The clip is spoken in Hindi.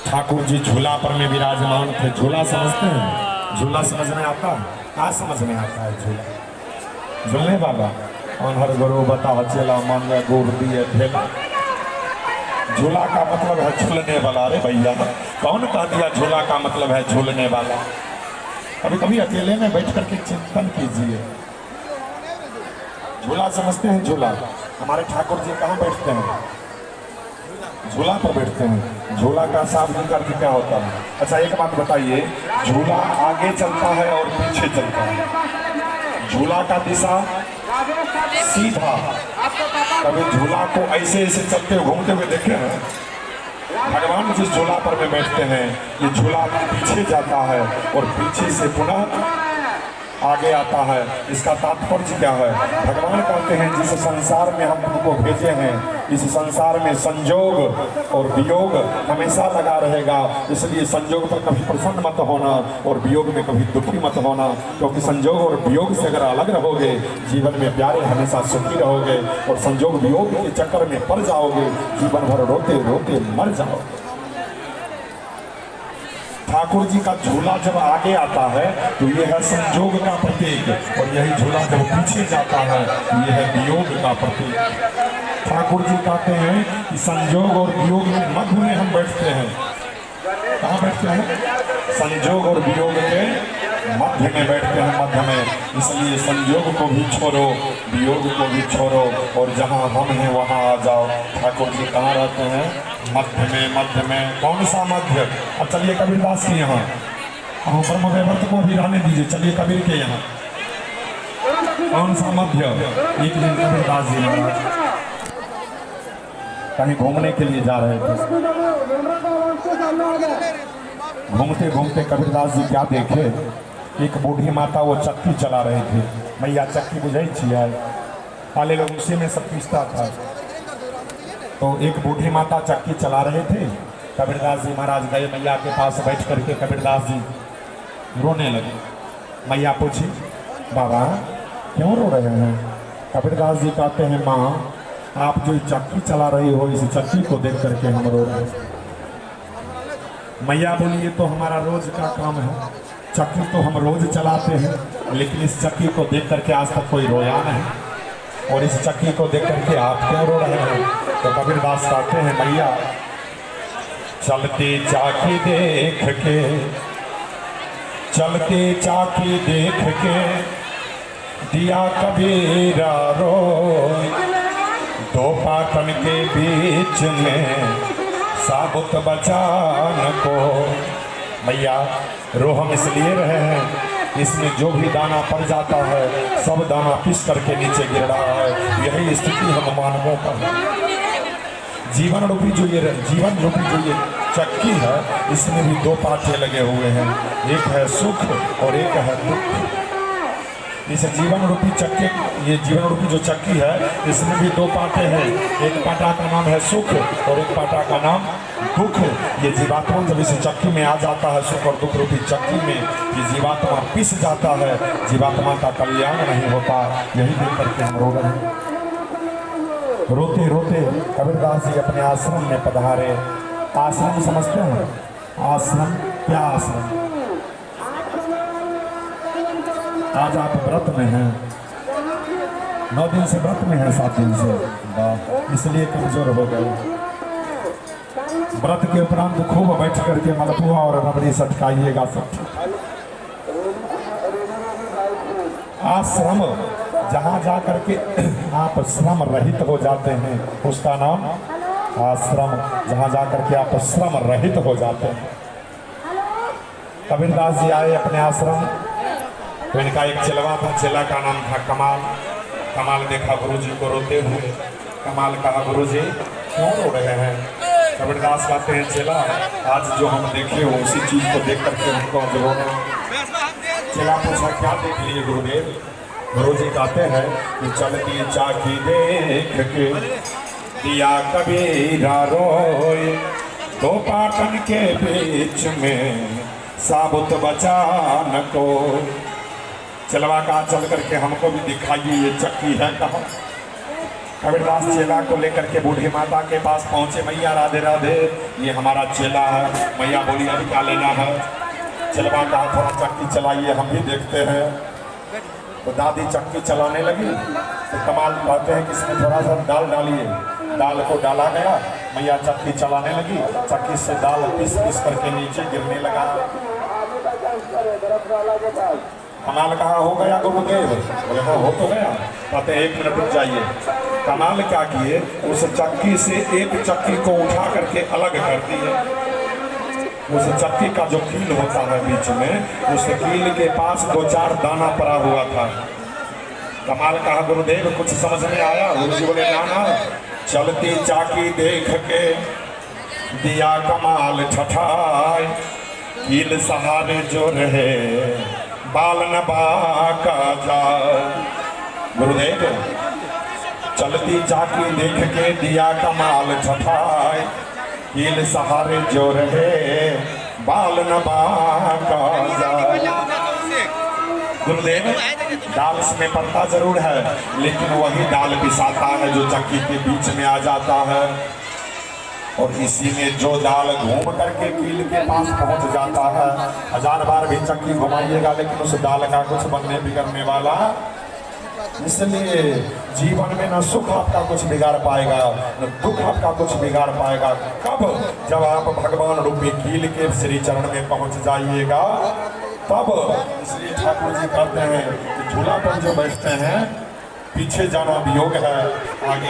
ठाकुर जी झूला पर में विराजमान थे। झूला समझते हैं? झूला समझ में आता है? क्या समझ में आता है झूला? झूलने वाला अनहर गुरु बता चेला मन गोर दिए ठेला। झूला का मतलब है झूलने वाला। अरे भैया कौन कह दिया झूला का मतलब है झूलने वाला? कभी कभी अकेले में बैठ करके चिंतन कीजिए। झूला समझते हैं? झूला हमारे ठाकुर जी कहाँ बैठते हैं? झूला पर बैठते हैं। झूला का शाब्दिक अर्थ क्या होता है? अच्छा एक बात बताइए, झूला आगे चलता है और पीछे चलता है। झूला का दिशा सीधा। कभी झूला को ऐसे ऐसे चलते घूमते हुए देखे हैं? भगवान जिस झूला पर में बैठते हैं ये झूला पीछे जाता है और पीछे से पुनः आगे आता है। इसका तात्पर्य क्या है? भगवान कहते हैं जिस संसार में हम तुमको भेजे हैं इस संसार में संजोग और वियोग हमेशा लगा रहेगा। इसलिए संजोग पर कभी प्रसन्न मत होना और वियोग में कभी दुखी मत होना, क्योंकि संजोग और वियोग से अगर अलग रहोगे जीवन में प्यारे हमेशा सुखी रहोगे और संजोग वियोग के चक्कर में पड़ जाओगे जीवन भर रोते रोते मर जाओगे। ठाकुर जी का झूला जब आगे आता है तो यह है संजोग का प्रतीक और यही झूला जब पीछे जाता है यह है वियोग का प्रतीक। ठाकुर जी कहते हैं कि संजोग और वियोग में मध्य में हम बैठते हैं। कहाँ बैठते हैं? संजोग और वियोग के मध्य में बैठते हैं, मध्य में। इसलिए संजोग को भी छोड़ो वियोग को भी छोड़ो और जहाँ हम हैं वहाँ आ जाओ। ठाकुर जी कहाँ रहते हैं? मध्य में। मध्य में कौन सा मध्य? अब चलिए कबीरदास के यहाँ, हम ब्रह्मवैवर्त को भी रहने दीजिए, चलिए कबीर के यहाँ कौन सा मध्य? एक दिन कबीरदास जी महाराज कहीं घूमने के लिए जा रहे थे। घूमते घूमते कबीरदास जी क्या देखे? एक बूढ़ी माता वो चक्की चला रही थी। मैया चक्की बुझाई छिया पहले लोग उसी में सब पीसता था। तो एक बूढ़ी माता चक्की चला रहे थे। कबीरदास जी महाराज गए मैया के पास, बैठ करके कबीरदास जी रोने लगे। मैया पूछी बाबा क्यों रो रहे हैं? कबीरदास जी कहते हैं माँ आप जो चक्की चला रही हो इस चक्की को देख करके हम रो रहे हैं। मैया बोली ये तो हमारा रोज का काम है, चक्की तो हम रोज चलाते हैं, लेकिन इस चक्की को देख करके आज तक कोई रोया नहीं और इस चक्की को देख करके आप क्यों रो रहे हैं? तो कबीरदास कहते हैं मैया चलती चाकी देख के, चलती चाकी देख के दिया कबीरा रोए, दो पाटन के बीच में साबुत बचान को। मैया रो हम इसलिए रहे हैं इसमें जो भी दाना पड़ जाता है सब दाना पिस करके नीचे गिर रहा है। यही स्थिति हम मानवों का है। जीवन रूपी जो ये चक्की है इसमें भी दो पाटे लगे हुए हैं, एक है सुख और एक है दुख। इस जीवन रूपी चक्की, ये जीवन रूपी जो चक्की है इसमें भी दो पाटे हैं, एक पाटा का नाम है सुख और एक पाटा का नाम दुख। ये जीवात्मा जब इस चक्की में आ जाता है सुख और दुख रूपी चक्की में, ये जीवात्मा पिस जाता है, जीवात्मा का कल्याण नहीं होता। यही देख करके हम रो रहे हैं। रोते रोते कबीरदास जी अपने आश्रम में पधारे। आश्रम समझते हैं? आश्रम क्या आश्रम? आज आप व्रत में हैं, 9 दिन से व्रत में हैं, 7 दिन से, इसलिए कमजोर हो गए। व्रत के उपरांत खूब बैठ करके मलपुआ और रबड़ी सटकाइएगा सब। आश्रम जहाँ जा करके आप श्रम रहित हो जाते हैं उसका नाम आश्रम। जहाँ जा करके आप श्रम रहित हो जाते हैं। कबीरदास जी आए अपने आश्रम तो इनका एक चेलवा था, चेला का नाम था कमाल। कमाल देखा गुरुजी को रोते हुए। कमाल कहा गुरुजी क्यों रो रहे हैं? कबीरदास कहते हैं चेला आज जो हम देखे हो उसी चीज को देख करके हमको आज रोना। चेला पूछा क्या देख लिए गुरुदेव? गुरुजी कहते हैं कि चलती चाकी देख के दिया कबीरा रोए, दो पाटन के बीच में साबुत बचान को। चलवा का चल करके हमको भी दिखाइए ये चक्की है कहाँ? कबीरदास चेला को लेकर के बूढ़ी माता के पास पहुंचे। मैया राधे राधे, ये हमारा चेला है। मैया बोली अभी क्या लेना है? चलवा कहा थोड़ा चक्की चलाइए, हम भी देखते हैं। तो दादी चक्की चलाने लगी। तो कमाल कहते हैं कि इसमें थोड़ा सा दाल डालिए। दाल को डाला गया, मैया चक्की चलाने लगी। चक्की से दाल पीस पीस करके नीचे गिरने लगा। कमाल कहा हो गया गुरुदेव? बोले हाँ हो तो गया। कहते एक मिनट रुक जाइए। कमाल क्या किए, उस चक्की से एक चक्की को उठा करके अलग कर दिए। उस चक्की का जो कील होता है बीच में, उस कील के पास 2-4 दाना पड़ा हुआ था। कमाल कहा गुरुदेव कुछ समझ में आया? गुरुजी बोले ना, चलती चाकी देख के दिया कमाल ठठाए, कील सहारे जो रहे बाल न बाका जाए। गुरुदेव चलती चाकी देख के दिया कमाल ठठाए, कील सहारे जो रहे बाल न बाका जाए। गुरुदेव दाल में पड़ता जरूर है, लेकिन वही दाल पिसाता है जो चक्की के बीच में आ जाता है। और इसी में जो दाल घूम करके कील के पास पहुंच जाता है। 1000 बार भी चक्की घुमाइएगा लेकिन उस दाल का कुछ बनने बिगड़ने वाला। इसलिए जीवन में न सुख आपका कुछ बिगाड़ पाएगा, न दुख आपका कुछ बिगाड़ पाएगा। कब? जब आप भगवान रूपी कील के श्री चरण में पहुंच जाइएगा तब। इसलिए ठाकुर जी कहते हैं कि झूला पर जो बैठते हैं पीछे जाना वियोग है, आगे